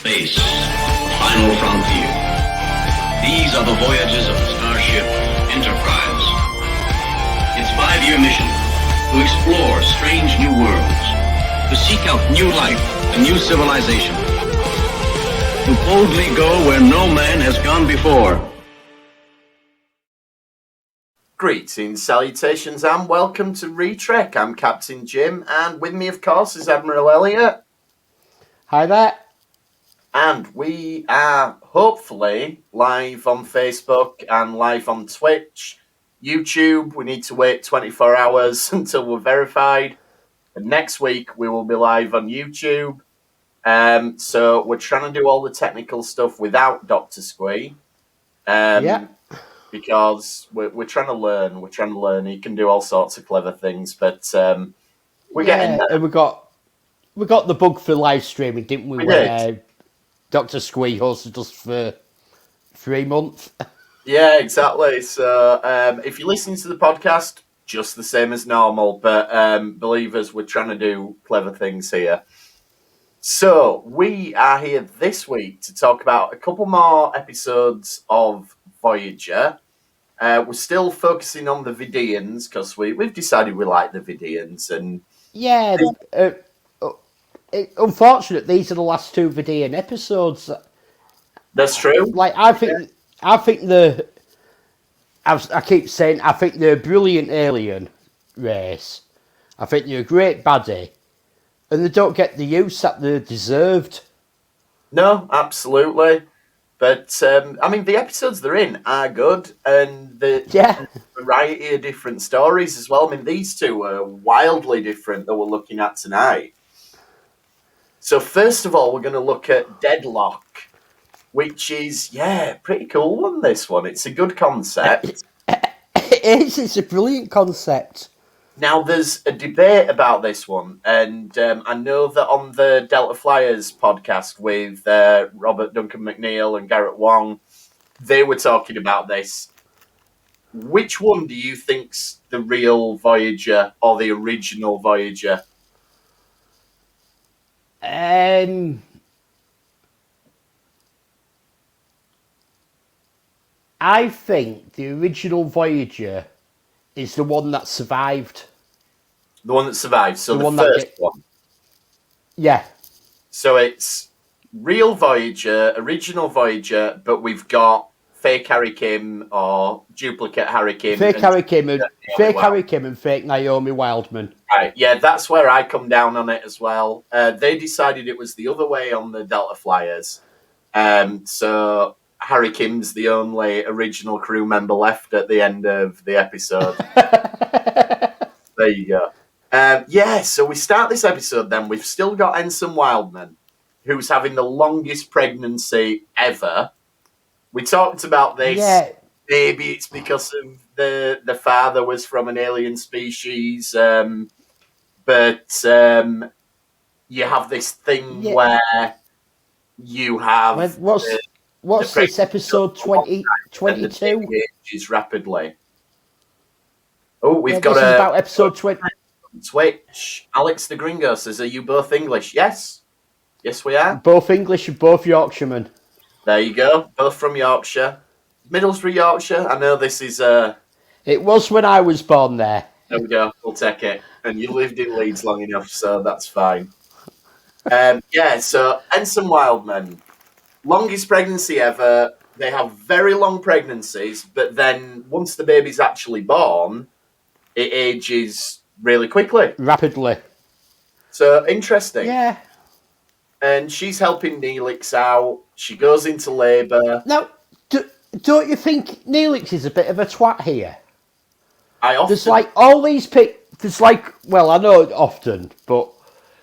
space, the final frontier. These are the voyages of the starship Enterprise. Its 5-year mission, to explore strange new worlds, to seek out new life and new civilization, to boldly go where no man has gone before. Greetings, salutations, and welcome to Retrek. I'm Captain Jim, and with me, of course, is Admiral Elliot. Hi there. And we are hopefully live on Facebook and live on Twitch. YouTube, we need to wait 24 hours until we're verified. And next week, we will be live on YouTube. So we're trying to do all the technical stuff without Dr. Squee. Because we're trying to learn. He can do all sorts of clever things, but we're getting there. And we got the bug for live streaming, didn't we? Did. Dr. Squee hosted us for 3 months. Yeah, exactly. So if you're listening to the podcast, just the same as normal, but believe us, we're trying to do clever things here. So we are here this week to talk about a couple more episodes of Voyager. We're still focusing on the Vidians because we've decided we like the Vidians, and unfortunate these are the last 2 Vidian episodes. That's true. Like I think I keep saying I think they're a brilliant alien race. I think they're a great baddie, and they don't get the use that they deserved. No, absolutely. But, the episodes they're in are good, and the variety of different stories as well. I mean, these 2 are wildly different that we're looking at tonight. So, first of all, we're going to look at Deadlock, which is, pretty cool one, this one. It's a good concept. It is. It's a brilliant concept. Now, there's a debate about this one, and I know that on the Delta Flyers podcast with Robert Duncan McNeil and Garrett Wong, they were talking about this. Which one do you think's the real Voyager or the original Voyager? I think the original Voyager is the one that survived. The one that survived, so the first one. Yeah. So it's real Voyager, original Voyager, but we've got fake Harry Kim or duplicate Harry Kim. Fake Harry Kim and fake Naomi Wildman. Right, yeah, that's where I come down on it as well. They decided it was the other way on the Delta Flyers. So Harry Kim's the only original crew member left at the end of the episode. There you go. So we start this episode then. We've still got Ensign Wildman, who's having the longest pregnancy ever. We talked about this. Yeah. Maybe it's because of the father was from an alien species. But you have this thing where you have... What's this, episode 22? Ages rapidly. Oh, we've got this is about episode 20. Twitch. Alex the Gringo says, are you both English? Yes. Yes, we are. Both English and both Yorkshiremen. There you go. Both from Yorkshire. Middlesbrough, Yorkshire. I know this is... It was when I was born there. There we go. We'll take it. And you lived in Leeds long enough, so that's fine. So Ensign Wildman. Longest pregnancy ever. They have very long pregnancies, but then once the baby's actually born, it ages really quickly. Rapidly. So, interesting. Yeah. And she's helping Neelix out. She goes into labour. Now, don't you think Neelix is a bit of a twat here? There's like all these people... There's like... Well, I know often, but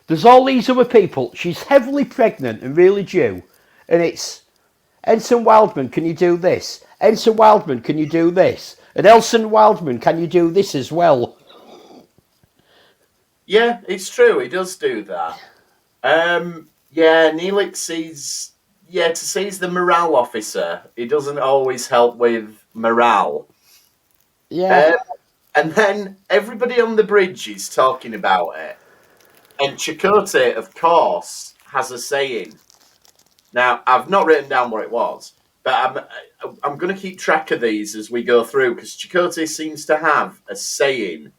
there's all these other people. She's heavily pregnant and really due. And it's... Ensign Wildman, can you do this? Ensign Wildman, can you do this? And Ensign Wildman, can you do this as well? Yeah, it's true. He does do that. Neelix is... Yeah, to say he's the morale officer, he doesn't always help with morale. Yeah. And then everybody on the bridge is talking about it. And Chakotay, of course, has a saying. Now, I've not written down what it was, but I'm going to keep track of these as we go through, because Chakotay seems to have a saying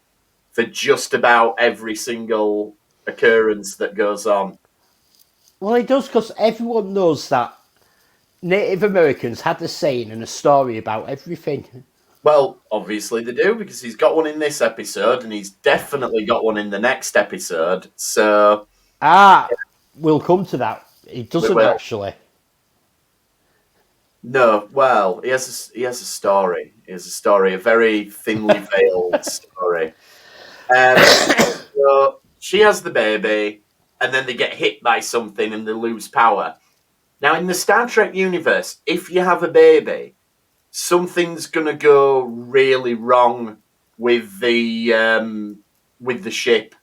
for just about every single occurrence that goes on. Well, it does, because everyone knows that Native Americans had a saying and a story about everything. Well, obviously they do, because he's got one in this episode, and he's definitely got one in the next episode. So, we'll come to that. He doesn't actually. No, well, he has a story. He has a story, a very thinly veiled story. So she has the baby, and then they get hit by something and they lose power. Now, in the Star Trek universe, if you have a baby, something's gonna go really wrong with the ship.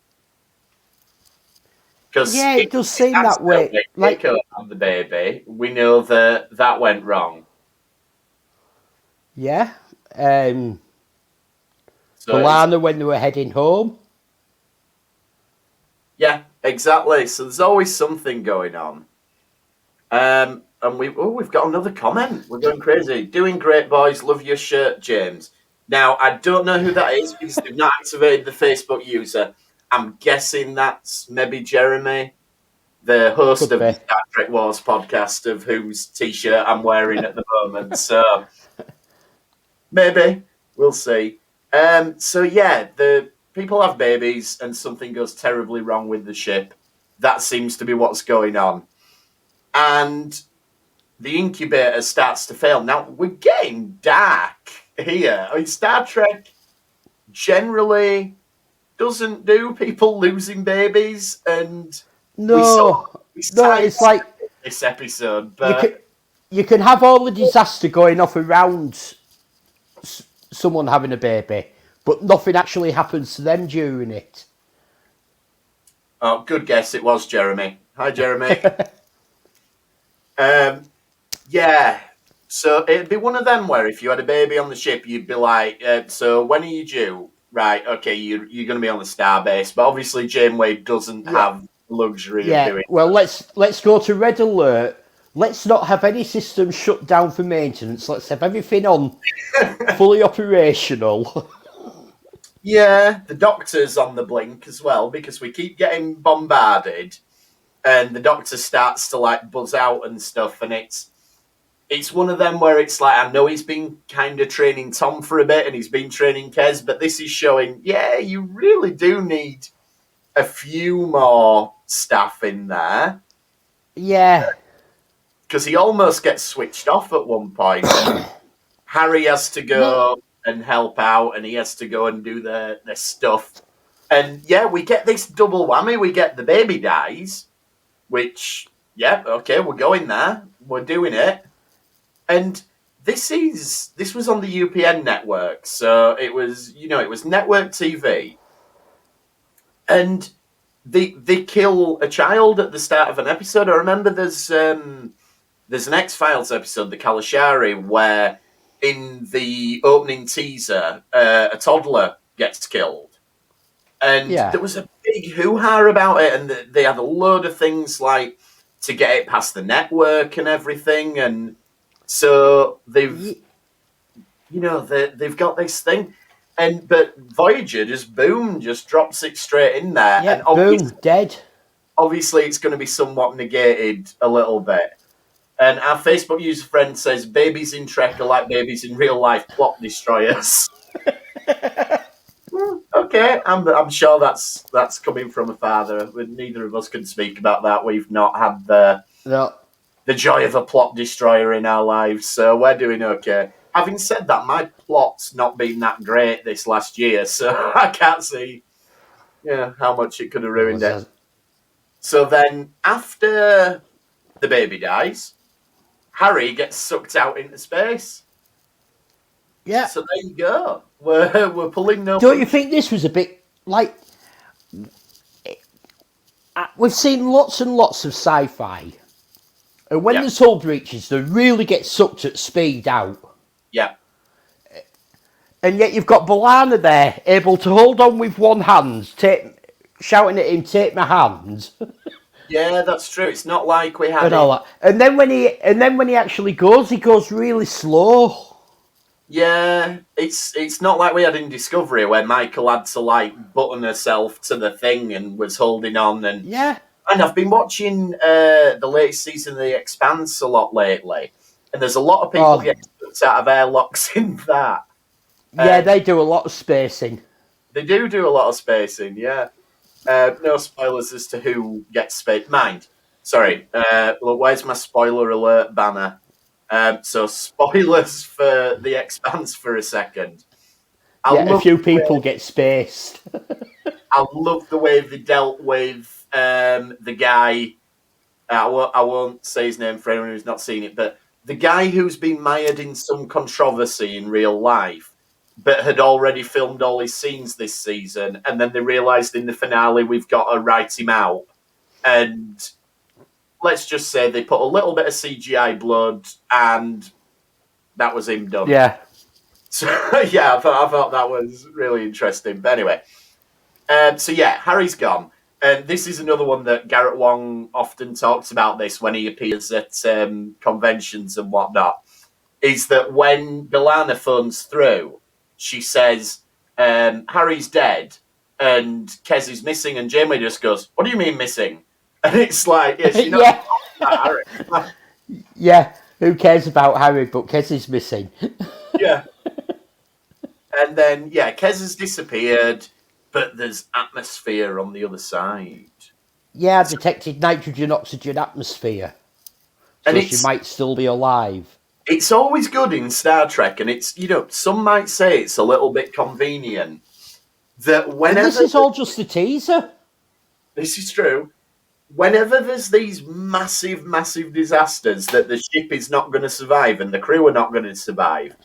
Yeah, it does seem that way. Like the baby, we know that went wrong. Yeah. B'Elanna when they were heading home. Yeah, exactly. So there's always something going on. And we've got another comment. We're going crazy. Doing great, boys. Love your shirt, James. Now, I don't know who that is because they've not activated the Facebook user. I'm guessing that's maybe Jeremy, the host of the Star Trek Wars podcast, of whose T-shirt I'm wearing at the moment. So maybe we'll see. So yeah, the people have babies and something goes terribly wrong with the ship. That seems to be what's going on, and the incubator starts to fail. Now we're getting dark here. I mean, Star Trek generally doesn't do people losing babies, and it's like this episode. But you can have all the disaster going off around someone having a baby, but nothing actually happens to them during it. Oh, good guess. It was Jeremy. Hi, Jeremy. Yeah. So it'd be one of them where if you had a baby on the ship, you'd be like, so when are you due? Right, okay, you're going to be on the starbase, but obviously Janeway doesn't have the luxury of doing. Well, let's go to red alert. Let's not have any systems shut down for maintenance. Let's have everything on fully operational. Yeah, the doctor's on the blink as well because we keep getting bombarded, and the doctor starts to like buzz out and stuff, and it's one of them where it's like, I know he's been kind of training Tom for a bit and he's been training Kez, but this is showing, yeah, you really do need a few more staff in there. Yeah. Because he almost gets switched off at one point. Harry has to go and help out, and he has to go and do their stuff. And yeah, we get this double whammy. We get the baby dies, which, yeah, okay, we're going there. We're doing it. And this was on the UPN network, so it was network TV, and they kill a child at the start of an episode. I remember there's an X-Files episode, the Kalashari, where in the opening teaser a toddler gets killed, and there was a big hoo-ha about it, and they had a load of things like to get it past the network and everything, and so they've got this thing, but Voyager just drops it straight in there, and boom, dead. Obviously, it's going to be somewhat negated a little bit. And our Facebook user friend says, "Babies in Trek are like babies in real life, plot destroyers." Okay, I'm sure that's coming from a father. Neither of us can speak about that. We've not had the joy of a plot destroyer in our lives, so we're doing okay. Having said that, my plot's not been that great this last year, so I can't see how much it could have ruined it. So then, after the baby dies, Harry gets sucked out into space. Yeah. So there you go. We're pulling no... Don't you think this was a bit like... We've seen lots and lots of sci-fi. And when there's hull breaches, they really get sucked at speed out. Yeah. And yet you've got B'Elanna there, able to hold on with one hand, shouting at him, "Take my hand." Yeah, that's true. It's not like we had and all that. And then when he actually goes, he goes really slow. Yeah, it's not like we had in Discovery where Michael had to like button herself to the thing and was holding on. And Yeah. And I've been watching the latest season of The Expanse a lot lately, and there's a lot of people getting sucked out of airlocks in that. Yeah, they do a lot of spacing. They do a lot of spacing, yeah. No spoilers as to who gets spaced. Mind. Sorry. Look, where's my spoiler alert banner? So spoilers for The Expanse for a second. A few people get spaced. I love the way they dealt with the guy. I won't say his name for anyone who's not seen it, but the guy who's been mired in some controversy in real life, but had already filmed all his scenes this season, and then they realised in the finale we've got to write him out. And let's just say they put a little bit of CGI blood, and that was him done. Yeah. So yeah, I thought that was really interesting. But anyway, so yeah, Harry's gone. And this is another one that Garrett Wong often talks about this when he appears at conventions and whatnot, is that when B'Elanna phones through, she says, Harry's dead and Kez is missing, and Janeway just goes, what do you mean missing? And it's like, yeah, she knows about Harry. Yeah, who cares about Harry, but Kez is missing. Yeah. And then, yeah, Kez has disappeared, but there's atmosphere on the other side. Yeah, I detected nitrogen-oxygen atmosphere. So she might still be alive. It's always good in Star Trek, and it's, some might say it's a little bit convenient that whenever... And this is all just a teaser. This is true. Whenever there's these massive, massive disasters that the ship is not going to survive and the crew are not going to survive,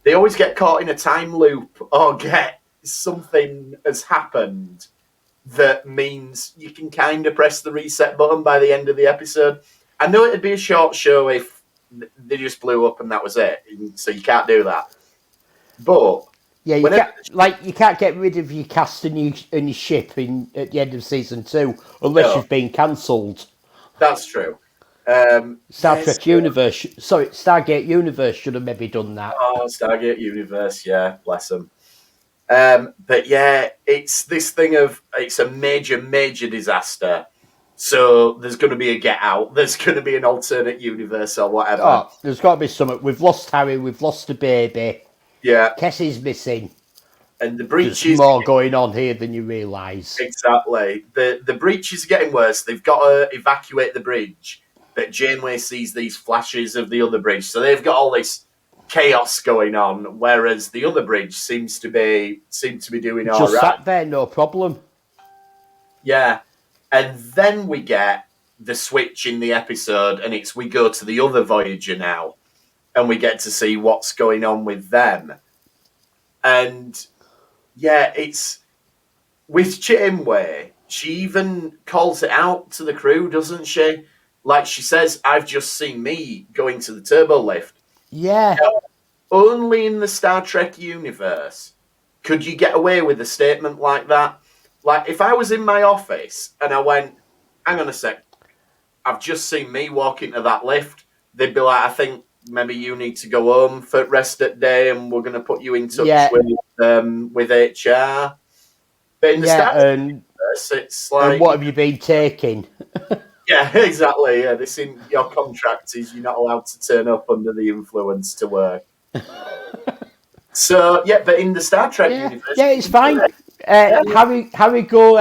they always get caught in a time loop or get something has happened that means you can kind of press the reset button by the end of the episode. I know it'd be a short show if they just blew up and that was it, so you can't do that. But yeah, you can't get rid of your cast and your ship at the end of season 2 unless you've been cancelled. That's true. Stargate Universe should have maybe done that. Oh, Stargate Universe, yeah, bless them. But yeah, it's this thing of it's a major, major disaster. So there's going to be a get out. There's going to be an alternate universe or whatever. Oh, there's got to be something. We've lost Harry. We've lost the baby. Yeah. Kessie's missing. And the breach There's more going on here than you realise. Exactly. The breach is getting worse. They've got to evacuate the bridge. But Janeway sees these flashes of the other bridge. So they've got all this chaos going on, whereas the other bridge seems to be doing all right. Just sat there, no problem. Yeah. And then we get the switch in the episode, and we go to the other Voyager now, and we get to see what's going on with them. And yeah, it's with Janeway, she even calls it out to the crew, doesn't she? Like she says, I've just seen me going to the turbo lift. Yeah. Only in the Star Trek universe could you get away with a statement like that. Like, if I was in my office and I went, hang on a sec, I've just seen me walk into that lift, they'd be like, I think maybe you need to go home for rest at day and we're going to put you in touch with HR. But in the Star Trek universe, it's like... And what have you been taking? Yeah, exactly. Yeah, this in your contract is you're not allowed to turn up under the influence to work. So, yeah, but in the Star Trek universe... Yeah, it's fine. Harry go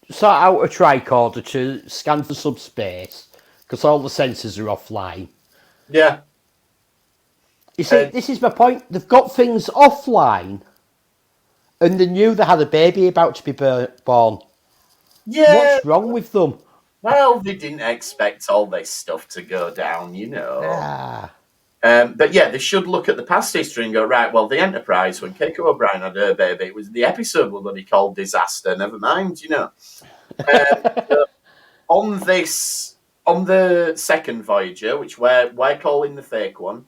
sort out a tricorder to scan for subspace because all the sensors are offline. Yeah. You see, this is my point. They've got things offline and they knew they had a baby about to be born. Yeah. What's wrong with them? Well, they didn't expect all this stuff to go down, Ah. But yeah, they should look at the past history and go, right, well, the Enterprise, when Keiko O'Brien had her baby, it was the episode was bloody called Disaster, never mind, on the second Voyager, which we're calling the fake one,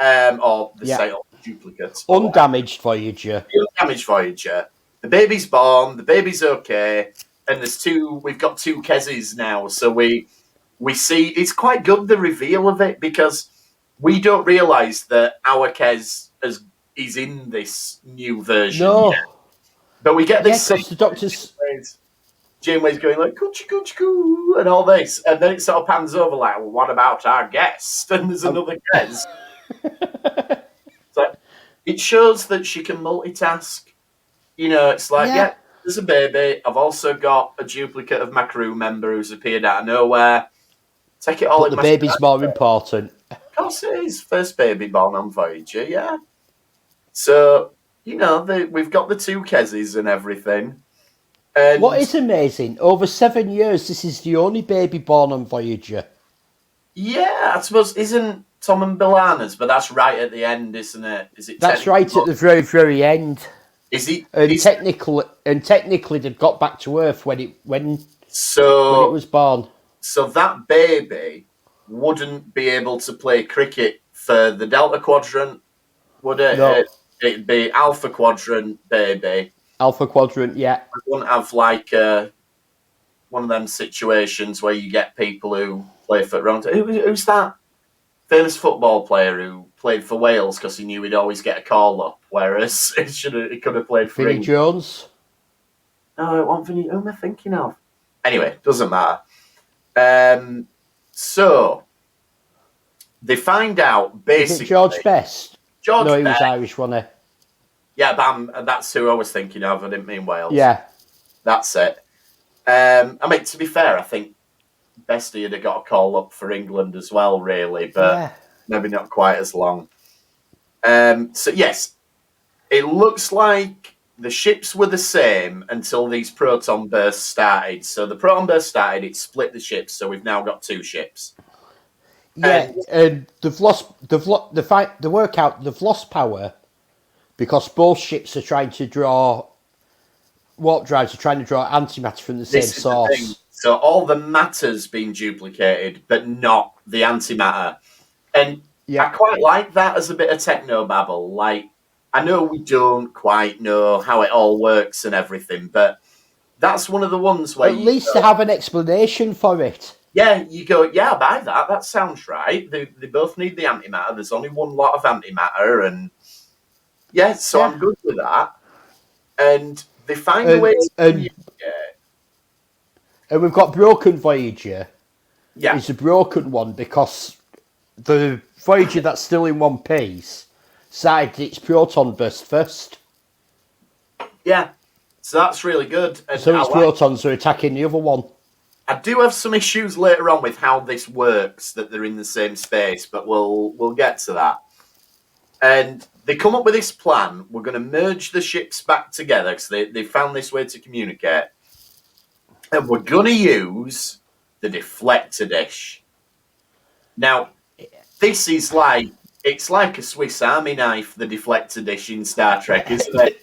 or the duplicate. Undamaged Voyager. The undamaged Voyager. The baby's born, the baby's okay. and we've got two Keses now, so we see it's quite good, the reveal of it, because we don't realise that our Kes is in this new version yet. But we get this because the Doctor's Janeway's going like coochie coochie coo and all this, and then it sort of pans over like, well, what about our guest? And there's another guest. So it shows that she can multitask. You know, it's like, yeah, there's a baby. I've also got a duplicate of my crew member who's appeared out of nowhere. Take it all. But the baby's more important. Of course it is. First baby born on Voyager, yeah. So, you know, we've got the two Keses and everything. And what is amazing, over 7 years, this is the only baby born on Voyager. Yeah, I suppose, isn't Tom and B'Elanna's, but that's right at the end, isn't it? Is it? That's right at the very, very end. Is he? And technically, they've got back to Earth when it was born. So that baby wouldn't be able to play cricket for the Delta Quadrant, would it? No. It'd be Alpha Quadrant baby. Alpha Quadrant, yeah. We wouldn't have like one of them situations where you get people who play for who's that famous football player who played for Wales because he knew he'd always get a call up, whereas he could have played for Vinnie Jones. No, it wasn't Vinnie. Who am I thinking of? Anyway, doesn't matter. So they find out basically. Is it George Best? George no, he Best. was Irish, wasn't he? Yeah, but that's who I was thinking of. I didn't mean Wales. Yeah, that's it. I mean, to be fair, I think Bestie had got a call up for England as well, really, but maybe not quite as long. So yes, it looks like the ships were the same until these proton bursts started. So the proton burst started, it split the ships, so we've now got two ships. Yeah, and they've lost power because both ships are trying to draw warp drives are trying to draw antimatter from the same source. So all the matter's been duplicated, but not the antimatter. And I quite like that as a bit of technobabble. Like, I know we don't quite know how it all works and everything, but that's one of the ones where at least to have an explanation for it. Yeah, you go, yeah, I buy that. That sounds right. They both need the antimatter. There's only one lot of antimatter, and so I'm good with that. And they find a way to communicate. And we've got Broken Voyager. Yeah. It's a broken one because the Voyager that's still in one piece started its proton burst first. Yeah. So that's really good. And so its protons are attacking the other one. I do have some issues later on with how this works, that they're in the same space, but we'll get to that. And they come up with this plan. We're going to merge the ships back together because they found this way to communicate. And we're going to use the deflector dish. Now, this is it's like a Swiss Army knife, the deflector dish in Star Trek, isn't it?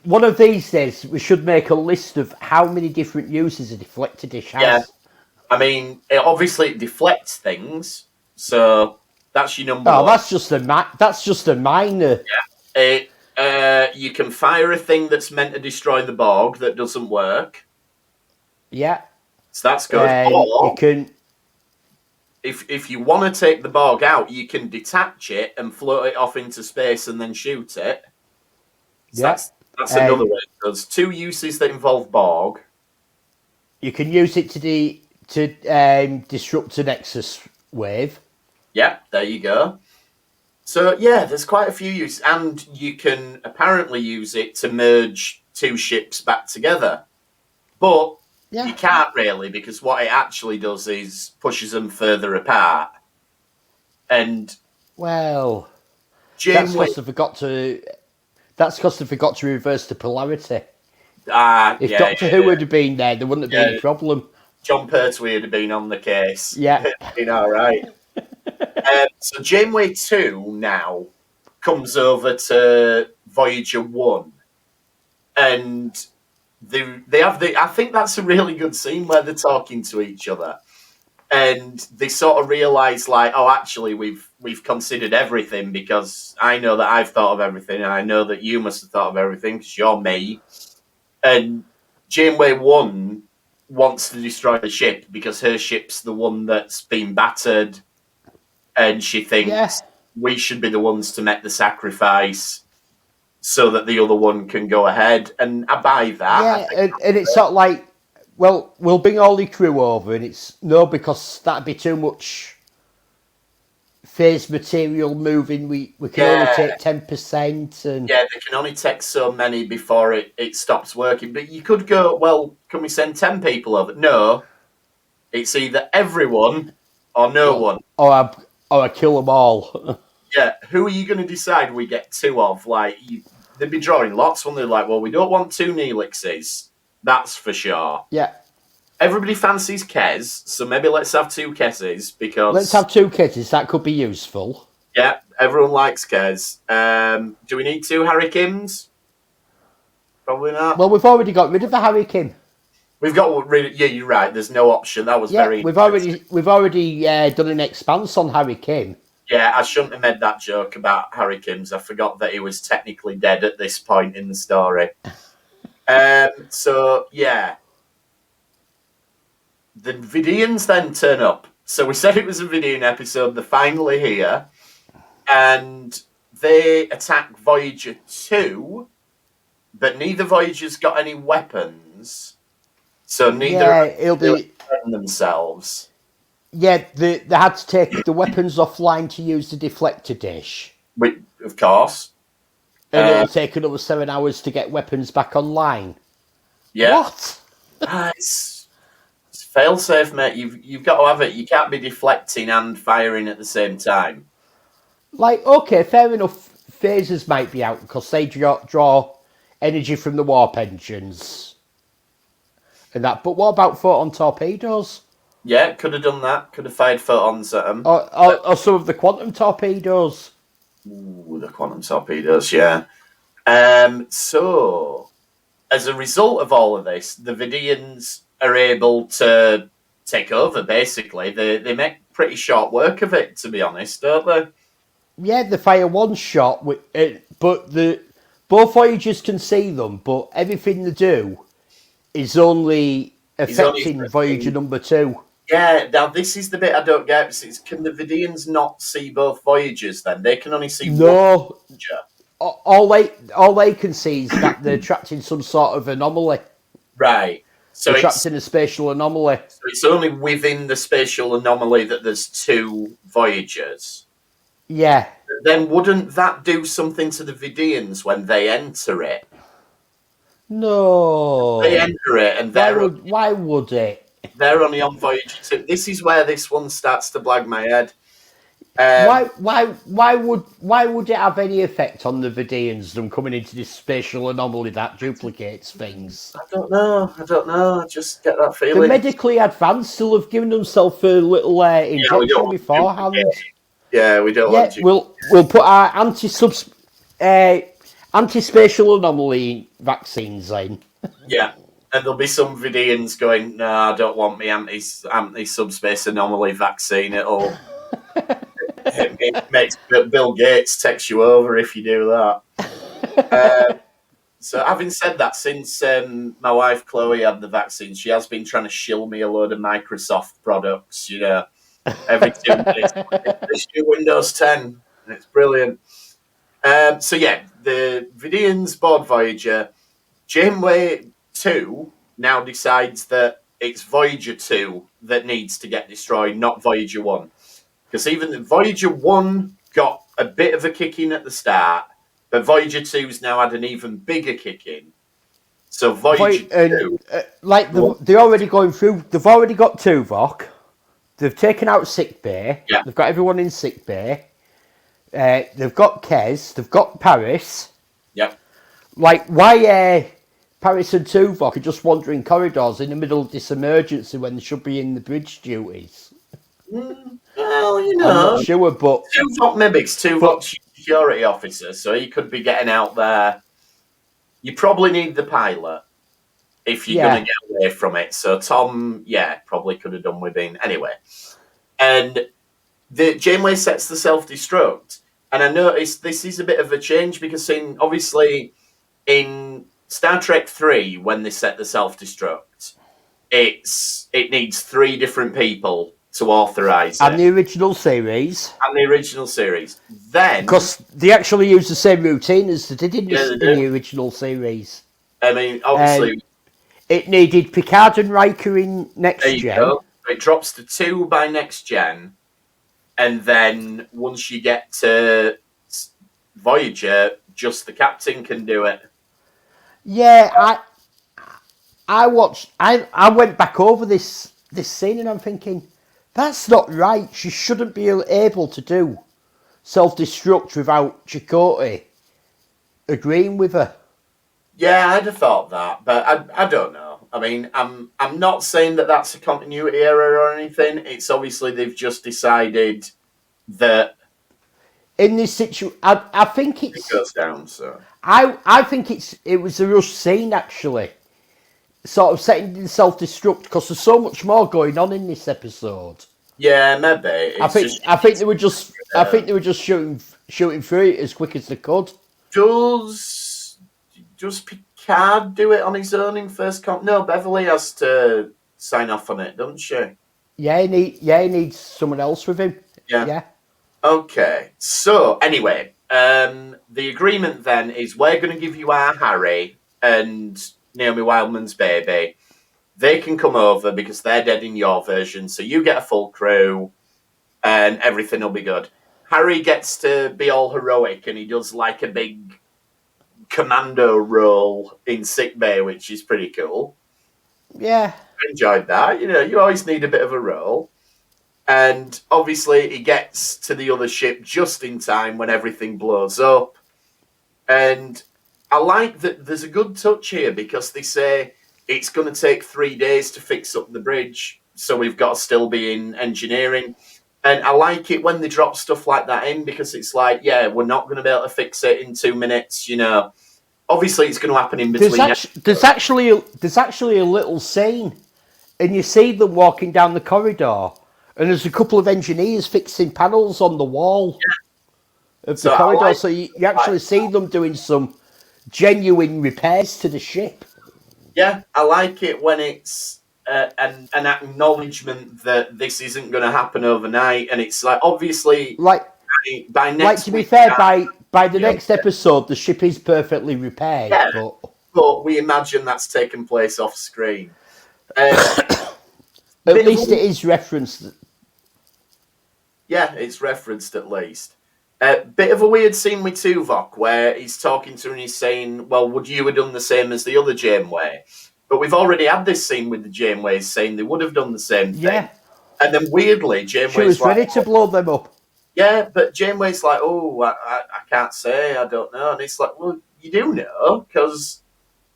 One of these days, we should make a list of how many different uses a deflector dish has. Yeah. I mean, it deflects things, so that's your number one. That's just a minor. Yeah. You can fire a thing that's meant to destroy the Borg that doesn't work. Yeah. So that's good. Or you can. If you want to take the Borg out, you can detach it and float it off into space and then shoot it. So that's another way. There's two uses that involve Borg. You can use it to disrupt a Nexus wave. Yeah, there you go. So, there's quite a few uses. And you can apparently use it to merge two ships back together. But you can't really, because what it actually does is pushes them further apart. And... well... that's because they forgot to reverse the polarity. If Doctor Who would have been there wouldn't have been a problem. John Pertwee would have been on the case. Yeah. Been all right. So Janeway 2 now comes over to Voyager 1. And they have I think that's a really good scene where they're talking to each other. And they sort of realise, like, oh, actually, we've considered everything because I know that I've thought of everything, and I know that you must have thought of everything because you're me. And Janeway 1 wants to destroy the ship because her ship's the one that's been battered, and she thinks we should be the ones to make the sacrifice so that the other one can go ahead. And I buy that. Yeah, and it's sort of like, well, we'll bring all the crew over, and it's no, because that'd be too much phase material moving. We can only take 10%. And yeah, they can only take so many before it stops working. But you could go, well, can we send 10 people over? No. It's either everyone or no one. Or I kill them all. Yeah, who are you going to decide we get 2 of? Like, they'd be drawing lots when they're like, well, we don't want 2 Neelixes. That's for sure. Yeah. Everybody fancies Kez, so maybe let's have 2 Kezes, because... Let's have 2 Kezes, that could be useful. Yeah, everyone likes Kez. Do we need 2 Harry Kims? Probably not. Well, we've already got rid of the Harry Kim. We've got rid of... Yeah, you're right, there's no option. That was very... We've already done an expanse on Harry Kim. Yeah, I shouldn't have made that joke about Harry Kims. I forgot that he was technically dead at this point in the story. So, yeah. The Vidians then turn up. So we said it was a Vidian episode. They're finally here. And they attack Voyager 2. But neither Voyager's got any weapons. So neither it'll be themselves. Yeah, they had to take the weapons offline to use the deflector dish. Of course. And it'll take another 7 hours to get weapons back online. Yeah. What? It's fail-safe, mate. You've got to have it. You can't be deflecting and firing at the same time. Like, okay, fair enough. Phasers might be out because they draw energy from the warp engines. And that. But what about photon torpedoes? Yeah, could have done that. Could have fired photons at them. Or some of the quantum torpedoes. Ooh, the quantum torpedoes, yeah. So, as a result of all of this, the Vidians are able to take over, basically. They make pretty short work of it, to be honest, don't they? Yeah, they fire one shot, but both Voyagers can see them, but everything they do is only affecting Voyager number 2. Yeah, now this is the bit I don't get. Can the Vidians not see both Voyagers then? They can only see one Voyager. All they can see is that they're trapped in some sort of anomaly. Right. So they're trapped in a spatial anomaly. So it's only within the spatial anomaly that there's 2 Voyagers. Yeah. Then wouldn't that do something to the Vidians when they enter it? No. They enter it and why would it? They're only on Voyager 2. This is where this one starts to blag my head. Why would it have any effect on the Vidians, them coming into this spatial anomaly that duplicates things? I don't know. I just get that feeling. The medically advanced will have given themselves a little injection beforehand. Yeah, we don't want to. We'll put our anti-spatial anomaly vaccines in. Yeah. And there'll be some Vidians going, no, I don't want my anti-subspace anomaly vaccine. It makes Bill Gates text you over if you do that. So having said that, since my wife Chloe had the vaccine, she has been trying to shill me a load of Microsoft products, every 2 minutes. This new Windows 10, and it's brilliant. So yeah, the Vidians board Voyager. Janeway 2 now decides that it's Voyager 2 that needs to get destroyed, not Voyager 1. Because even Voyager 1 got a bit of a kick in at the start, but Voyager 2's now had an even bigger kick in. So Voyager 2... they're already going through... They've already got Tuvok. They've taken out sickbay. Yeah. They've got everyone in sickbay. They've got Kez. They've got Paris. Yeah. Why... Paris and Tuvok are just wandering corridors in the middle of this emergency when they should be in the bridge duties. Well, I'm not sure, but... Tuvok mimics Tuvok's security officer, so he could be getting out there. You probably need the pilot if you're going to get away from it. So Tom, probably could have done with him. Anyway. And Janeway sets the self-destruct. And I noticed this is a bit of a change because obviously in Star Trek 3, when they set the self-destruct, it needs 3 different people to authorise it. And the original series. Then... Because they actually used the same routine as they did in the original series. I mean, obviously... it needed Picard and Riker in Next Gen. Go. It drops to 2 by Next Gen. And then once you get to Voyager, just the captain can do it. Yeah, I went back over this scene and I'm thinking, that's not right. She shouldn't be able to do self-destruct without Chakotay agreeing with her. Yeah, I'd have thought that, but I don't know. I mean, I'm not saying that that's a continuity error or anything. It's obviously they've just decided that in this situation, I think it goes down. So I think it was a rush scene actually, sort of setting in self-destruct because there's so much more going on in this episode. Yeah, maybe. I think they were just shooting through it as quick as they could. Does Picard do it on his own in first comp? No, Beverly has to sign off on it, doesn't she? Yeah, he needs someone else with him. Yeah. Okay. So anyway, the agreement then is we're going to give you our Harry and Naomi Wildman's baby. They can come over because they're dead in your version, so you get a full crew and everything will be good. Harry gets to be all heroic and he does like a big commando role in sickbay, which is pretty cool. Yeah. I enjoyed that. You know, you always need a bit of a role. And obviously he gets to the other ship just in time when everything blows up. And I like that there's a good touch here because they say it's going to take 3 days to fix up the bridge, so we've got to still be in engineering. And I like it when they drop stuff like that in because it's like, yeah, we're not going to be able to fix it in 2 minutes, you know. Obviously, it's going to happen in between. There's actually a little scene, and you see them walking down the corridor, and there's a couple of engineers fixing panels on the wall of the corridor, so you actually see them doing some genuine repairs to the ship. Yeah, I like it when it's an acknowledgement that this isn't going to happen overnight, and it's like obviously by next. Like to be fair, by the next episode, the ship is perfectly repaired. Yeah, but we imagine that's taken place off screen. At least it is referenced. Yeah, it's referenced at least. Bit of a weird scene with Tuvok where he's talking to her and he's saying, well, would you have done the same as the other Janeway? But we've already had this scene with the Janeways saying they would have done the same thing. Yeah. And then weirdly, Janeway's she was ready to blow them up. Yeah, but Janeway's like, oh, I can't say, I don't know. And it's like, well, you do know, because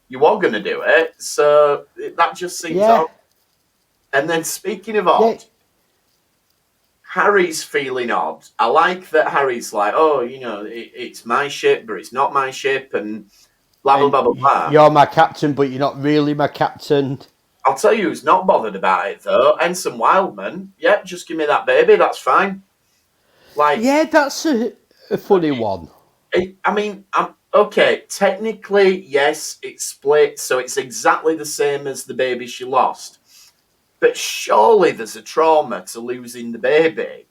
you are going to do it. So that just seems odd. And then speaking of odd, Harry's feeling odd. I like that Harry's like, oh, you know, it's my ship, but it's not my ship, and blah, blah, blah, blah, blah. You're my captain, but you're not really my captain. I'll tell you who's not bothered about it, though. Ensign Wildman. Yep, just give me that baby, that's fine. Like, yeah, that's a funny one. I mean, okay, technically, yes, it's split, so it's exactly the same as the baby she lost. But surely there's a trauma to losing the baby.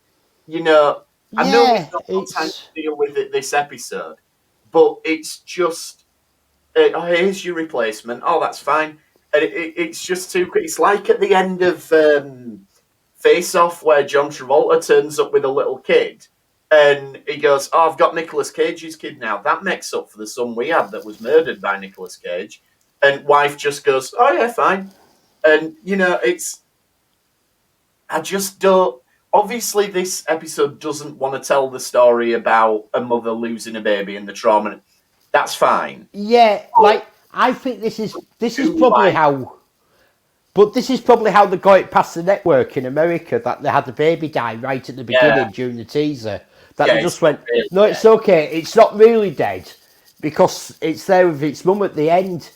You know, I know we've not got time to deal with it this episode, but it's just, here's your replacement. Oh, that's fine. And it's just too quick. It's like at the end of Face Off where John Travolta turns up with a little kid and he goes, oh, I've got Nicolas Cage's kid now. That makes up for the son we had that was murdered by Nicolas Cage. And wife just goes, oh, yeah, fine. And, you know, I just don't... Obviously, this episode doesn't want to tell the story about a mother losing a baby and the trauma. That's fine. Yeah, like, I think this is probably how... But this is probably how they got it past the network in America, that they had the baby die right at the beginning during the teaser. That they just went, no, it's okay, it's not really dead, because it's there with its mum at the end.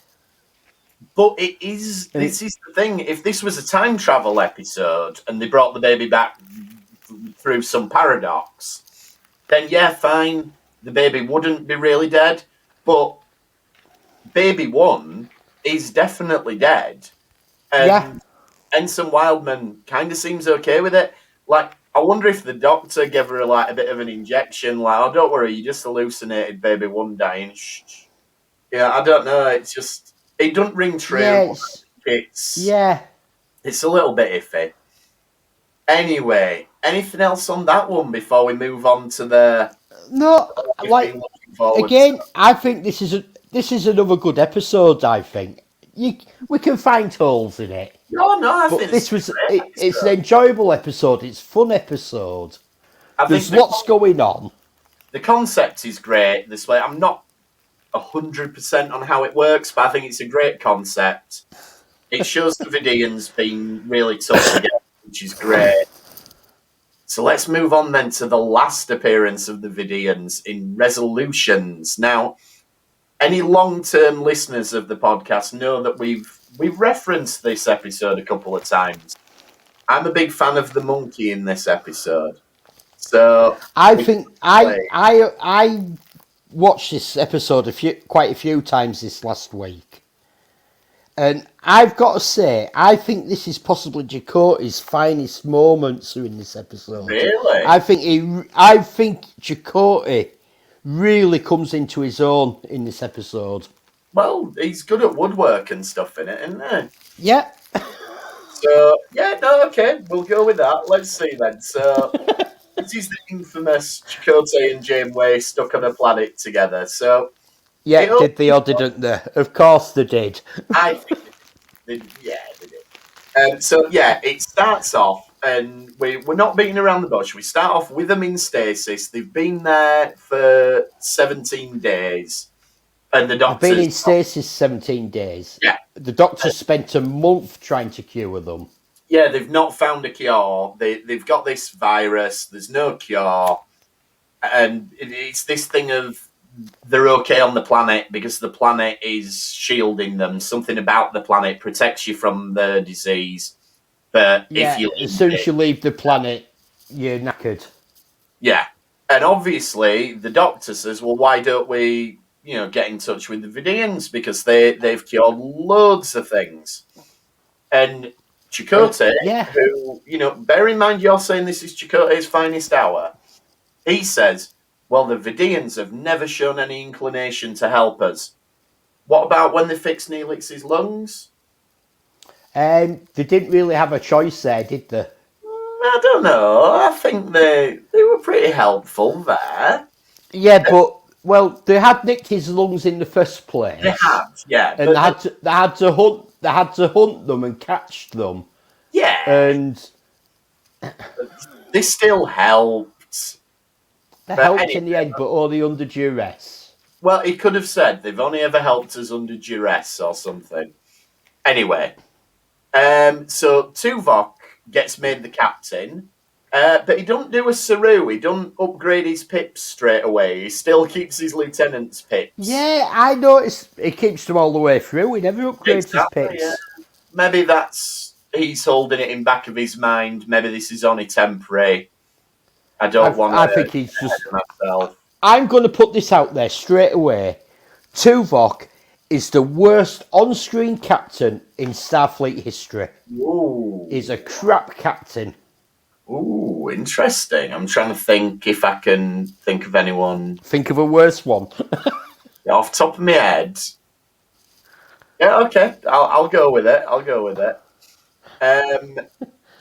But this is the thing. If this was a time travel episode and they brought the baby back through some paradox, then yeah, fine, the baby wouldn't be really dead. But Baby One is definitely dead. And Ensign Wildman kind of seems okay with it. Like, I wonder if the doctor gave her like a bit of an injection, like, oh, don't worry, you just hallucinated Baby One dying. Shh. Yeah, I don't know. It's just, it doesn't ring true. Yeah, it's a little bit iffy. Anyway, anything else on that one before we move on to the? No, like again, I think this is another good episode. I think we can find holes in it. No, I think it's an enjoyable episode. It's a fun episode. There's lots going on. The concept is great. This way, I'm not 100% on how it works, but I think it's a great concept. It shows the Vidians being really tough together, which is great. So let's move on then to the last appearance of the Vidians in Resolutions. Now, any long-term listeners of the podcast know that we've referenced this episode a couple of times. I'm a big fan of the monkey in this episode. So I think I watched this episode quite a few times this last week. And I've got to say, I think this is possibly Chakotay's finest moments in this episode. Really? I think Chakotay really comes into his own in this episode. Well, he's good at woodwork and stuff in it, isn't he? Yeah. So, okay, we'll go with that. Let's see then. So, this is the infamous Chakotay and Janeway stuck on a planet together. So, yeah, did they or didn't they? Of course they did. I think they did. It starts off, and we're not beating around the bush. We start off with them in stasis. They've been there for 17 days. And the doctor's been in stasis 17 days. Yeah. The doctor spent a month trying to cure them. Yeah, they've not found a cure. They've got this virus. There's no cure. And it's this thing of they're okay on the planet because the planet is shielding them. Something about the planet protects you from the disease. But if you as soon as you leave the planet, you're knackered. Yeah. And obviously, the doctor says, well, why don't we, get in touch with the Vidians? Because they've cured loads of things. And Chakotay, who, bear in mind you're saying this is Chakotay's finest hour. He says, well, the Vidians have never shown any inclination to help us. What about when they fixed Neelix's lungs? They didn't really have a choice there, did they? I don't know. I think they were pretty helpful there. Yeah, but they had nicked his lungs in the first place. They had, yeah. And they had to hunt them and catch them. Yeah. And they still helped. They helped in the end, but only under duress. Well, he could have said they've only ever helped us under duress or something. Anyway, so Tuvok gets made the captain, but he don't do a Saru. He don't upgrade his pips straight away. He still keeps his lieutenant's pips. Yeah, I noticed he keeps them all the way through. He never upgrades his pips. Yeah. Maybe he's holding it in back of his mind. Maybe this is only temporary. I think he's just myself. I'm going to put this out there straight away. Tuvok is the worst on-screen captain in Starfleet history. Ooh. He's a crap captain. Ooh, interesting. I'm trying to think if I can think of anyone. Think of a worse one. Off the top of my head. Yeah, okay. I'll go with it.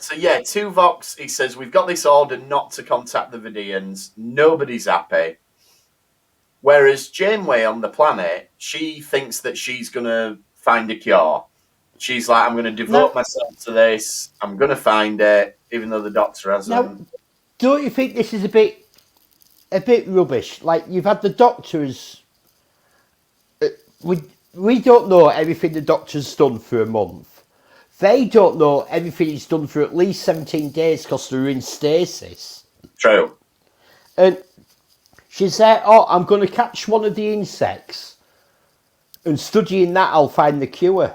So yeah, Tuvok, he says, we've got this order not to contact the Vidians. Nobody's happy. Whereas Janeway on the planet, she thinks that she's going to find a cure. She's like, I'm going to devote myself to this. I'm going to find it, even though the doctor hasn't. Now, don't you think this is a bit rubbish? Like, you've had the doctors. We don't know everything the doctor's done for a month. They don't know everything he's done for at least 17 days because they're in stasis. True. And she's there, I'm going to catch one of the insects. And studying that, I'll find the cure.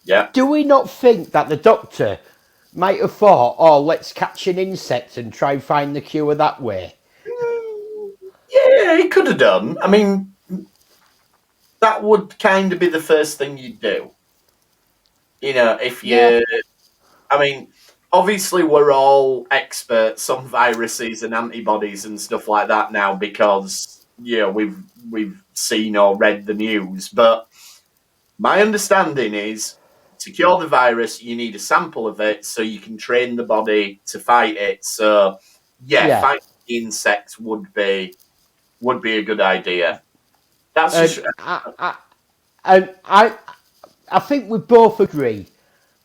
Yeah. Do we not think that the doctor might have thought, let's catch an insect and try and find the cure that way? Yeah, he could have done. I mean, that would kind of be the first thing you'd do. You know, if you... Yeah. I mean, obviously we're all experts on viruses and antibodies and stuff like that now because, you know, we've seen or read the news. But my understanding is to cure the virus, you need a sample of it so you can train the body to fight it. So, fighting insects would be a good idea. That's just... I think we both agree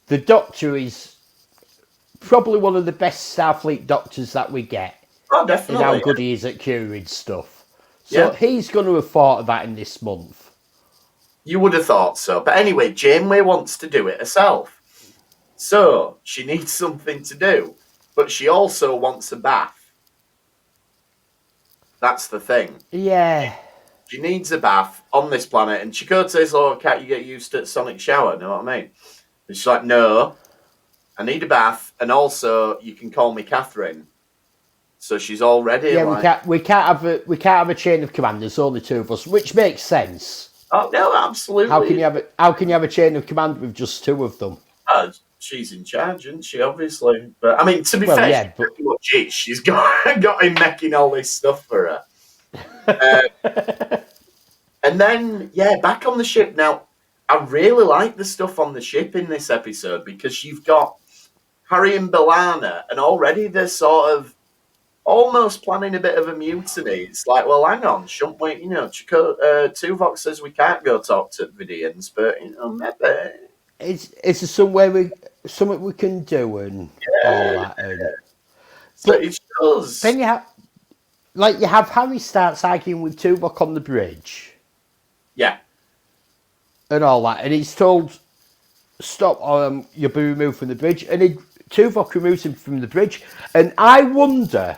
the Doctor is probably one of the best Starfleet doctors that we get. Oh, definitely. And how good he is at curing stuff. So he's going to have thought of that in this month. You would have thought so. But anyway, Janeway wants to do it herself. So she needs something to do. But she also wants a bath. That's the thing. Yeah. She needs a bath on this planet. And Chakotay's like, can't you get used to sonic shower? Know what I mean? And she's like, no, I need a bath. And also, you can call me Catherine. So she's all ready. Yeah, like... we can't have a chain of command. There's only two of us, which makes sense. Oh no, absolutely. How can you have a chain of command with just two of them? She's in charge, isn't she? Obviously, but I mean, to be fair, yeah, but... she's got him making all this stuff for her. And then, back on the ship now. I really like the stuff on the ship in this episode because you've got Harry and B'Elanna, and already they're sort of almost planning a bit of a mutiny. It's like, well, hang on, shouldn't we? You know, Tuvok says we can't go talk to Vidians, but you know, maybe it's something we can do and all that. So it does. Then you have Harry starts arguing with Tuvok on the bridge. Yeah. And all that, and he's told, "Stop! You'll be removed from the bridge." And Tuvok removes him from the bridge. And I wonder,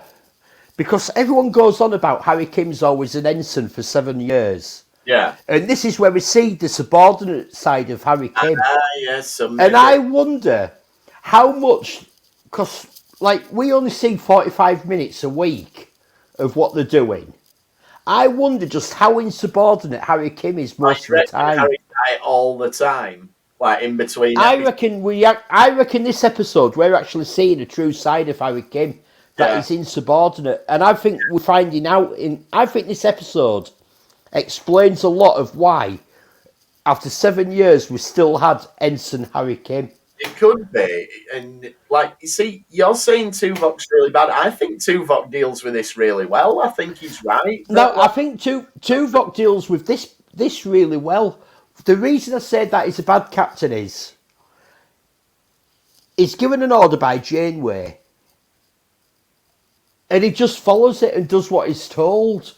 because everyone goes on about Harry Kim's always an ensign for 7 years. Yeah. And this is where we see the subordinate side of Harry Kim. Yes. And I wonder how much, because we only see 45 minutes a week of what they're doing. I wonder just how insubordinate Harry Kim is most of the time. Harry all the time, like in between. I reckon this episode we're actually seeing a true side of Harry Kim that is insubordinate, and I think we're finding out. I think this episode explains a lot of why, after 7 years, we still had Ensign Harry Kim. It could be, and you see, you're saying Tuvok's really bad. I think Tuvok deals with this really well. I think he's right. No, I think Tuvok deals with this really well. The reason I said that he's a bad captain is he's given an order by Janeway and he just follows it and does what he's told.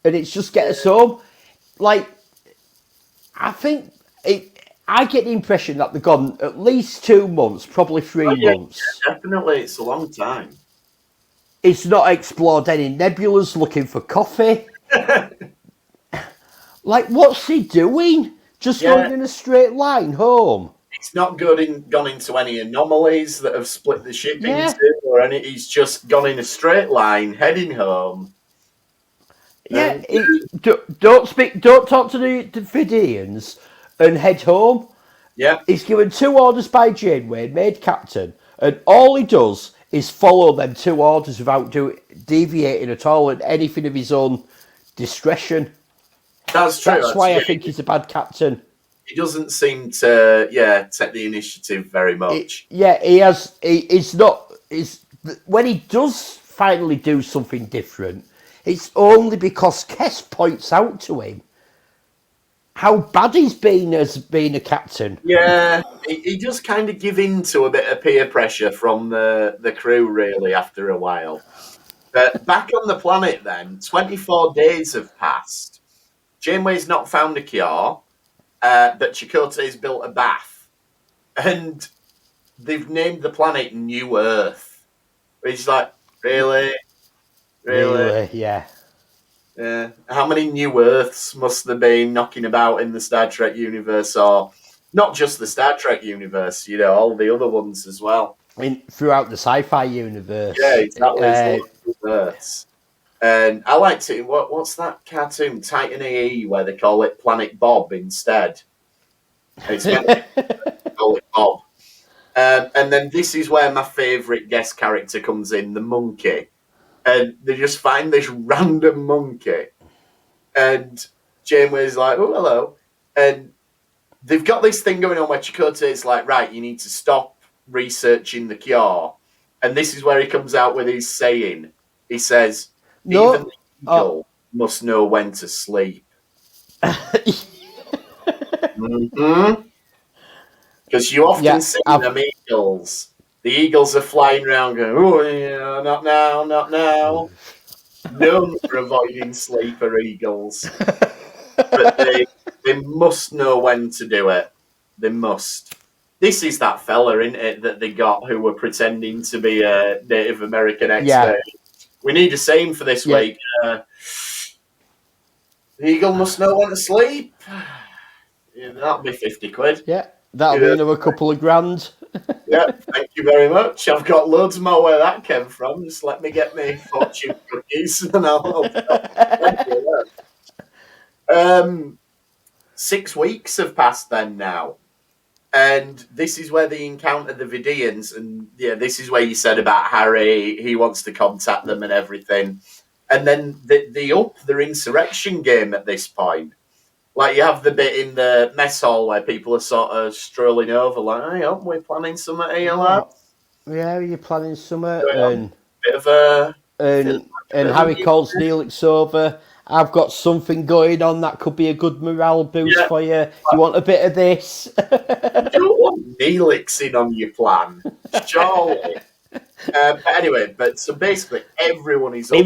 And it's just get us home. I think I get the impression that they've gone at least 2 months, probably 3 months. Yeah, definitely, it's a long time. He's not explored any nebulas looking for coffee. What's he doing? Just going in a straight line home? He's not gone into any anomalies that have split the ship into or any. He's just gone in a straight line, heading home. Yeah, don't talk to the Vidians and head home. Yeah. He's given 2 orders by Janeway, made captain, and all he does is follow them 2 orders without deviating at all and anything of his own discretion. That's true. That's why I think he's a bad captain. He doesn't seem to, take the initiative very much. He's not. When he does finally do something different, it's only because Kes points out to him how bad he's been as being a captain. Yeah, he does kind of give in to a bit of peer pressure from the crew, really, after a while. But back on the planet then, 24 days have passed. Janeway's not found a cure, but Chakotay's built a bath. And they've named the planet New Earth. It's like, really? Yeah. Yeah. How many New Earths must there be knocking about in the Star Trek universe, or not just the Star Trek universe, all the other ones as well? Throughout the sci-fi universe. Yeah, exactly. Universe. And I liked it. What's that cartoon, Titan AE, where they call it Planet Bob instead? It's meant to call it Bob. And then this is where my favourite guest character comes in, the monkey. And they just find this random monkey. And Janeway's like, oh, hello. And they've got this thing going on where Chakotay is like, right, you need to stop researching the cure. And this is where he comes out with his saying. He says, even the eagle must know when to sleep. Because you often see them eagles. The eagles are flying around going, oh, yeah, not now, not now. Known for avoiding sleeper eagles. But they must know when to do it. They must. This is that fella, isn't it, that they got who were pretending to be a Native American expert. Yeah. We need a saying for this week. The eagle must know when to sleep. Yeah, that'll be 50 quid. Yeah, that'll be another couple of grand. Yeah, thank you very much. I've got loads more where that came from. Just let me get me fortune cookies and I'll thank you. 6 weeks have passed then now. And this is where they encounter the Vidians. And yeah, this is where you said about Harry. He wants to contact them and everything. And then they up their insurrection game at this point. Like, you have the bit in the mess hall where people are sort of strolling over, like, hey, aren't we planning something here, lads? Yeah, you're planning something. And bit of a... And Harry calls Neelix over. I've got something going on that could be a good morale boost for you. You want a bit of this? You don't want Neelix in on your plan, surely. But anyway, so basically everyone is up.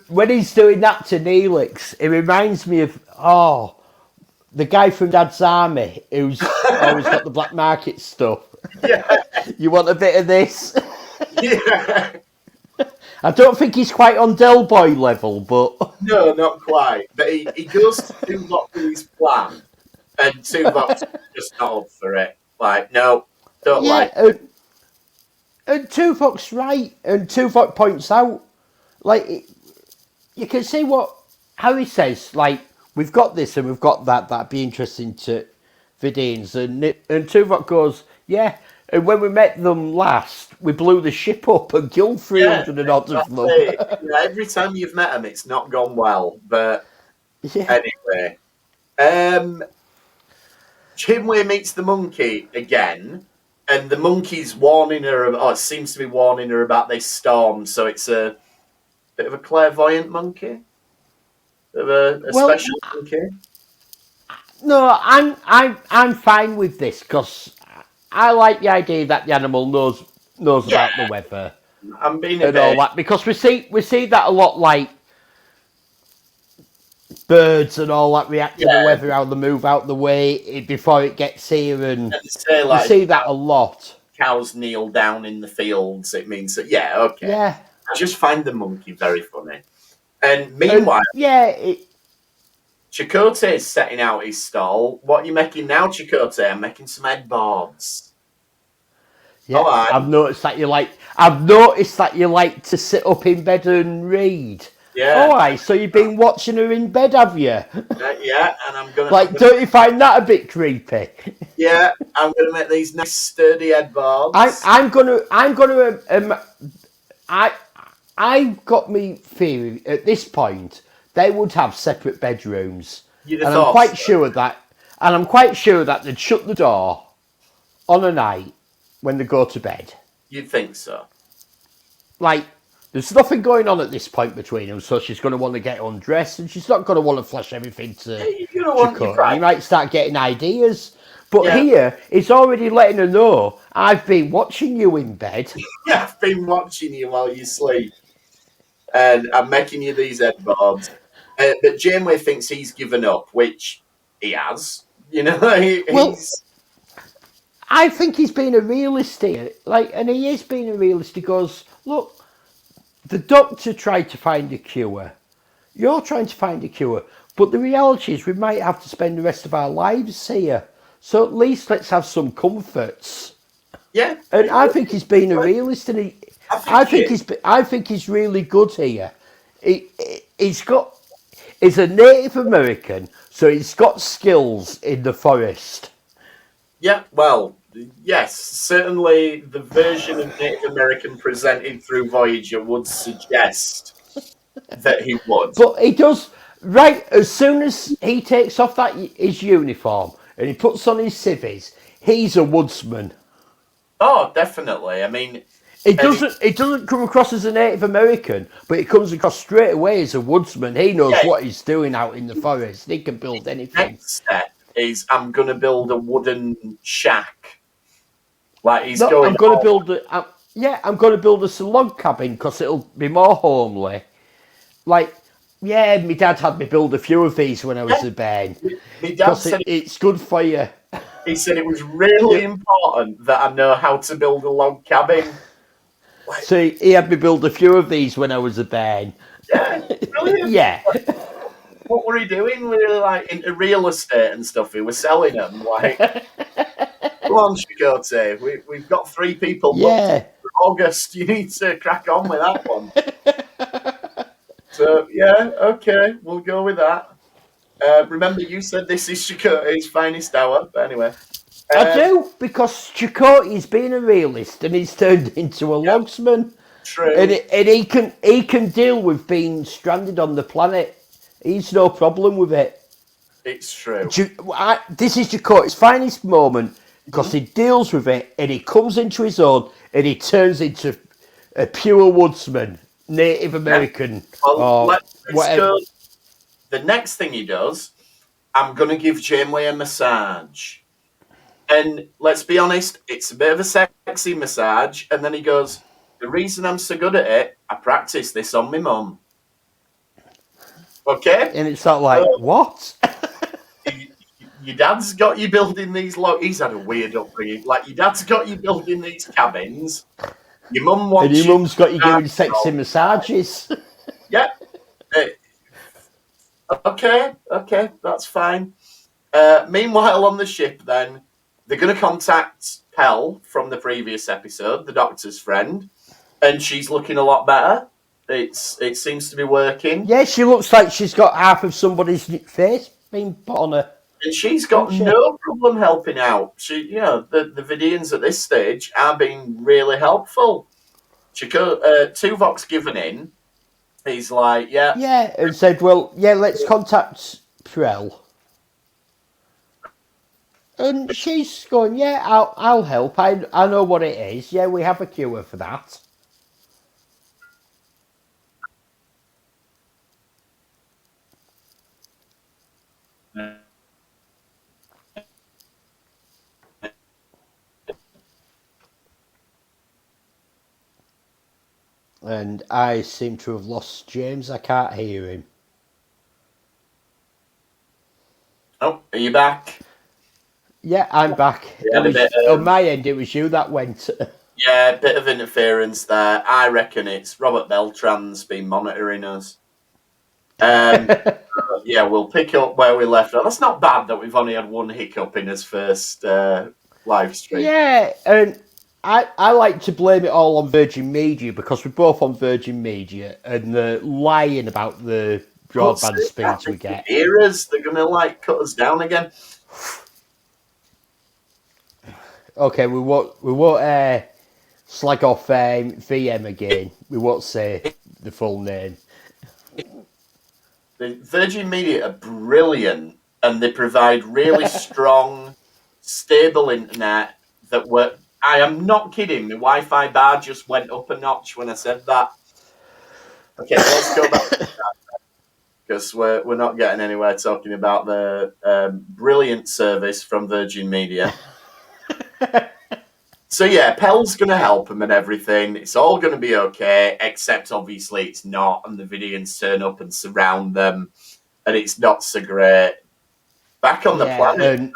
When he's doing that to Neelix, it reminds me of the guy from Dad's Army who's always got the black market stuff. Yeah. You want a bit of this? Yeah. I don't think he's quite on Del Boy level, but... No, not quite. But he goes to Tuvok with his plan, and Tuvok's just not up for it. Like, no, don't like it. And Tuvok's right, and Tuvok points out, like, you can see how he says, like, we've got this and we've got that, that'd be interesting to Vidians. And Tuvok goes, yeah, and when we met them last, we blew the ship up and killed 300 and odd of them. Every time you've met them, it's not gone well. But anyway, Janeway meets the monkey again, and the monkey's warning her. It seems to be warning her about this storm. So it's a bit of a clairvoyant monkey, bit of a special monkey. No, I'm fine with this because I like the idea that the animal knows about the weather. I'm being and all that because we see that a lot, like birds and all that react to the weather, how they move out the way before it gets here, and we see that a lot. Cows kneel down in the fields. It means that I just find the monkey very funny. And meanwhile, Chakotay is setting out his stall. What are you making now, Chakotay? I'm making some headboards. Yeah, I've noticed that you like to sit up in bed and read. Yeah. All right, so you've been watching her in bed, have you? Yeah, and I'm gonna don't you find that a bit creepy? Yeah, I'm gonna make these nice sturdy headboards. I've got me theory at this point. They would have separate bedrooms, and I'm quite sure that they'd shut the door on a night when they go to bed. You'd think so. Like, there's nothing going on at this point between them, so she's going to want to get undressed, and she's not going to want to flash everything to Chakotay. You might start getting ideas. But here, it's already letting her know, I've been watching you in bed. I've been watching you while you sleep. And I'm making you these headboards. But Janeway thinks he's given up, which he has. You know, I think he's being a realist here. And he is being a realist. He goes, look, the doctor tried to find a cure. You're trying to find a cure. But the reality is we might have to spend the rest of our lives here. So at least let's have some comforts. Yeah. And I think he's being a realist, and I think he's really good here. He's a Native American, so he's got skills in the forest. Yeah, well, yes, certainly the version of Native American presented through Voyager would suggest that he would. But he does, right, as soon as he takes off his uniform and he puts on his civvies, he's a woodsman. Oh, definitely. I mean... It doesn't come across as a Native American, but it comes across straight away as a woodsman. He knows what he's doing out in the forest. He can build anything. Next step is, I'm going to build a wooden shack. Like, he's I'm going to build a log cabin because it'll be more homely. Like, my dad had me build a few of these when I was a bairn. My dad said it's good for you. He said it was really important that I know how to build a log cabin. So he had me build a few of these when I was a bairn. Yeah, brilliant. Yeah. What were he doing? We were like into real estate and stuff. He was selling them. Like, come on, Chakotay. We've got 3 people booked for August. You need to crack on with that one. So, yeah, okay, we'll go with that. Remember, you said this is Chakotay's finest hour, but anyway. I do, because Chakotay's been a realist and he's turned into a logsman. True. And he can deal with being stranded on the planet. He's no problem with it. It's true. This is Chakotay's finest moment because he deals with it and he comes into his own and he turns into a pure woodsman, Native American, or let's whatever. go. The next thing he does, I'm going to give Janeway a massage. And let's be honest, it's a bit of a sexy massage. And then he goes, the reason I'm so good at it, I practiced this on my mum. Okay? And it's not like, what? Your dad's got you building these... He's had a weird upbringing. Like, your dad's got you building these cabins. Your mum wants and your mum's got you doing sexy massages. Yeah. Okay, that's fine. Meanwhile, on the ship, then, they're going to contact Pell from the previous episode, the Doctor's friend, and she's looking a lot better. It seems to be working. Yeah, she looks like she's got half of somebody's face being put on her. And she's got no problem helping out. The Vidians at this stage are being really helpful. Tuvok's given in. He's like, yeah. Yeah, and said, well, let's contact Prell. And she's going, yeah, I'll help. I know what it is. Yeah, we have a cure for that. And I seem to have lost James. I can't hear him. Oh, are you back? Yeah, I'm back. On my end, it was you that went. Yeah, a bit of interference there. I reckon it's Robert Beltran's been monitoring us. Yeah, we'll pick up where we left off. That's not bad that we've only had one hiccup in his first live stream. Yeah, and I like to blame it all on Virgin Media because we're both on Virgin Media and the lying about the broadband speeds we get. Eras, they're going to cut us down again. Okay, we won't slag off VM again. We won't say the full name. The Virgin Media are brilliant and they provide really strong, stable internet that work. I am not kidding. The Wi-Fi bar just went up a notch when I said that. Okay, let's go back to that because we're not getting anywhere talking about the brilliant service from Virgin Media. So yeah, Pell's going to help him and everything. It's all going to be okay, except obviously it's not, and the Vidians turn up and surround them, and it's not so great. Back on the planet,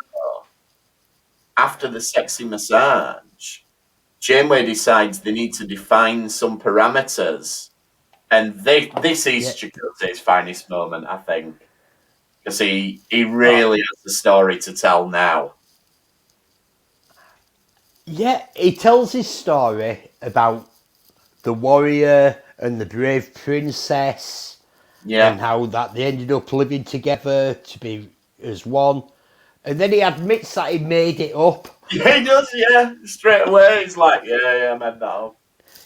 after the sexy massage, Janeway decides they need to define some parameters, and this is Chakotay's finest moment, I think, because he really has the story to tell now. Yeah, he tells his story about the warrior and the brave princess Yeah. And how that they ended up living together to be as one. And then he admits that he made it up. Yeah, he does, yeah. Straight away, he's like, yeah, I made that up.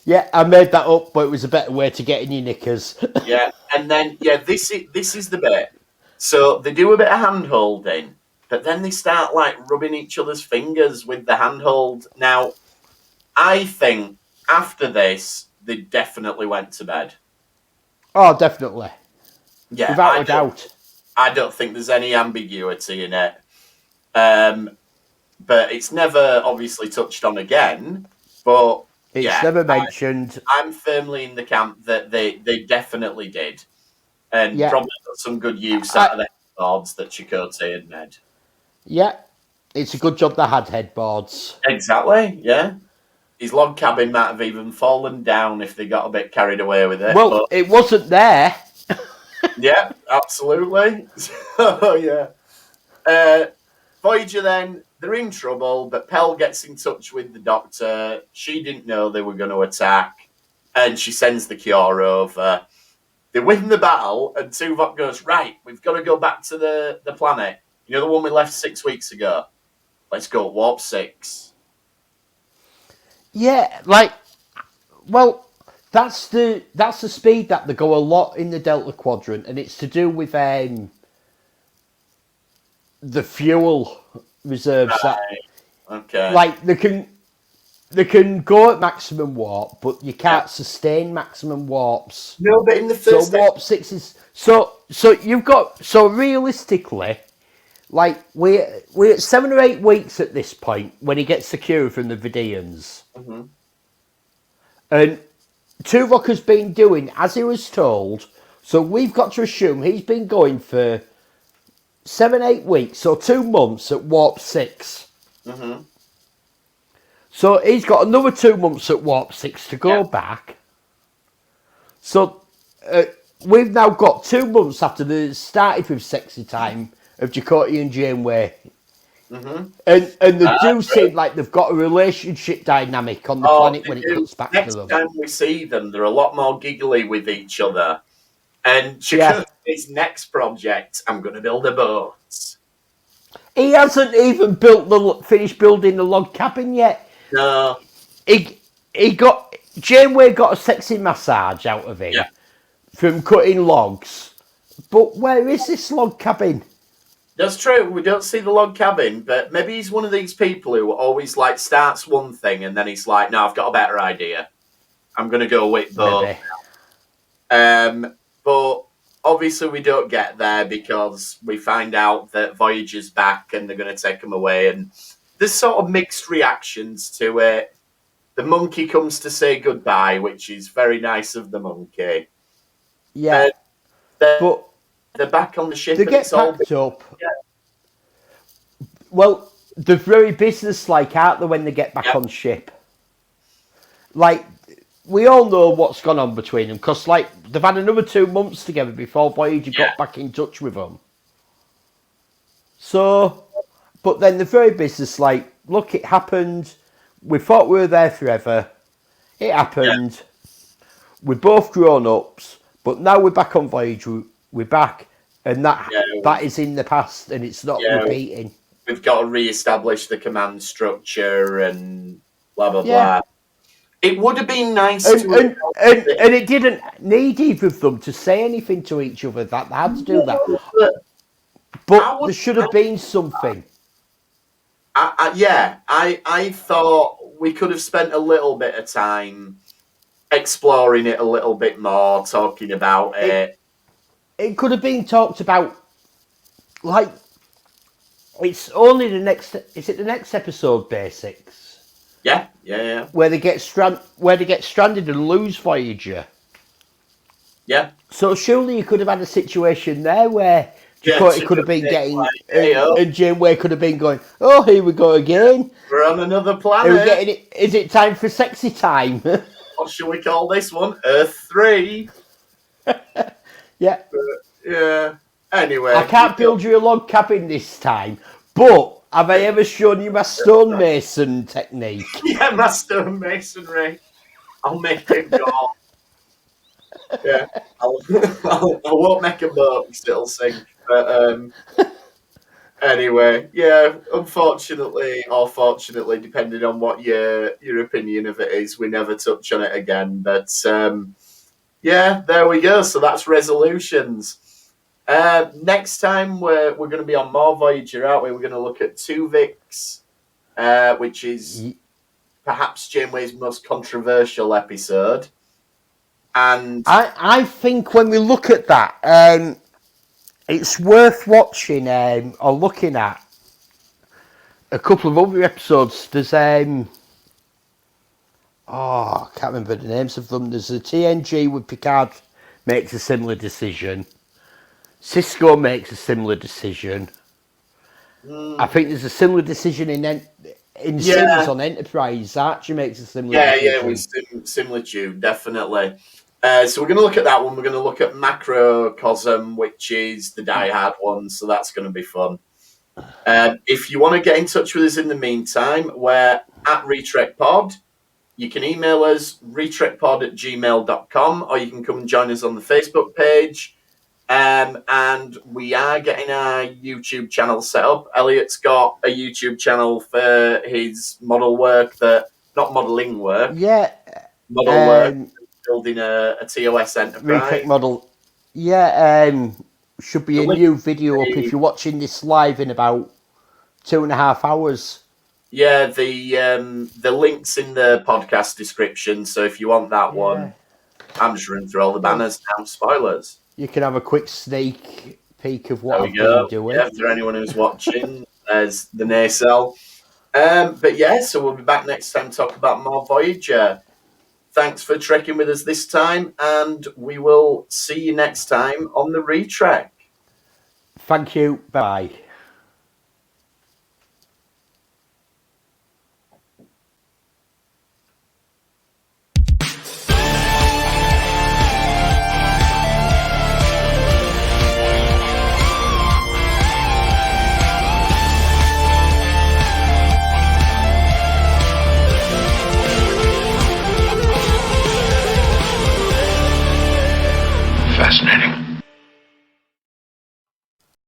Yeah, I made that up, but it was a better way to get in your knickers. Yeah, and then, this is the bit. So they do a bit of hand-holding, but then they start, like, rubbing each other's fingers with the handhold. Now, I think after this, they definitely went to bed. Oh, definitely. Yeah, without a doubt. I don't think there's any ambiguity in it. But it's never obviously touched on again. But it's never mentioned. I'm firmly in the camp that they definitely did. And probably got some good use out of the headboards that Chakotay had made. Yeah. It's a good job they had headboards. Exactly, yeah. His log cabin might have even fallen down if they got a bit carried away with it. Well, it wasn't there. Yeah, absolutely. So, yeah. Voyager then, they're in trouble, but Pell gets in touch with the Doctor. She didn't know they were going to attack, and she sends the cure over. They win the battle, and Tuvok goes, right, we've got to go back to the planet. You know, the one we left 6 weeks ago? Let's go warp 6. Yeah, that's the speed that they go a lot in the Delta Quadrant, and it's to do with the fuel reserves. Right. Okay. Like they can go at maximum warp, but you can't sustain maximum warps. No, but in the first warp 6 is so you've got realistically, like we're at 7 or 8 weeks at this point when he gets the cure from the Vidians. Mm-hmm. And Tuvok has been doing as he was told, so we've got to assume he's been going for 7, 8 weeks, so 2 months at warp 6. Mm-hmm. So he's got another 2 months at warp 6 to go back. So we've now got 2 months after they started with sexy time of Chakotay and Janeway. Mm-hmm. And they do seem like they've got a relationship dynamic on the planet when it cuts back to them. Next time we see them, they're a lot more giggly with each other. And Chakotay's next project, I'm going to build a boat. He hasn't even finished building the log cabin yet. No. Janeway got a sexy massage out of him from cutting logs. But where is this log cabin? That's true. We don't see the log cabin, but maybe he's one of these people who always like starts one thing and then he's like, "No, I've got a better idea. I'm going to go with boat." But obviously we don't get there because we find out that Voyager's back and they're going to take him away, and there's sort of mixed reactions to it. The monkey comes to say goodbye, which is very nice of the monkey. Yeah, but they're back on the ship. They get packed up. Yeah. Well, they're very business-like, aren't they, when they get back on ship? Like, we all know what's gone on between them, because, like, they've had another 2 months together before Voyager got back in touch with them. So, but then they're very business-like. Look, it happened. We thought we were there forever. It happened. We're both grown-ups, but now we're back on Voyager. We're back, and that is in the past, and it's not repeating. We've got to re-establish the command structure and blah blah blah. It would have been nice and it didn't need either of them to say anything to each other. That they had to do that, but there should have been something. I thought we could have spent a little bit of time exploring it a little bit more, talking about it. It could have been talked about, like, it's only the next. Is it the next episode, Basics? Yeah. Where they get stranded and lose Voyager. Yeah. So surely you could have had a situation there where Chakotay could have been getting, and Janeway could have been going, "Oh, here we go again. We're on another planet. Is it time for sexy time?" What shall we call this one? Earth 3. Yeah. Yeah. Anyway. I can't build you a log cabin this time, but have I ever shown you my stonemason technique? Yeah, my stonemasonry. I'll make it go. Yeah, I won't make a boat because it'll sink. But anyway, yeah. Unfortunately, or fortunately, depending on what your opinion of it is, we never touch on it again. But yeah, there we go. So that's resolutions. Next time we're going to be on more Voyager, aren't we? We're going to look at Tuvix, which is perhaps Janeway's most controversial episode. And I think when we look at that, it's worth watching or looking at a couple of other episodes. There's I can't remember the names of them. There's a TNG with Picard makes a similar decision. Cisco makes a similar decision. I think there's a similar decision in Sims on Enterprise. Archie makes a similar decision. Yeah, with similitude, definitely. So we're going to look at that one. We're going to look at Macrocosm, which is the Die Hard one, so that's going to be fun. If you want to get in touch with us in the meantime, we're at RetrekPod. You can email us, retrekpod@gmail.com, or you can come and join us on the Facebook page. And we are getting our YouTube channel set up. Elliot's got a YouTube channel for his model work, not modelling work. Yeah. Model work, building a TOS Enterprise. Retake model. Yeah, should be a new video up if you're watching this live in about 2.5 hours. Yeah, the link's in the podcast description, so if you want that one, I'm just running through all the banners now. Spoilers. You can have a quick sneak peek of what I've been doing. Yeah, for anyone who's watching, there's the nacelle. But yeah, so we'll be back next time to talk about more Voyager. Thanks for trekking with us this time, and we will see you next time on the Retrek. Thank you. Bye.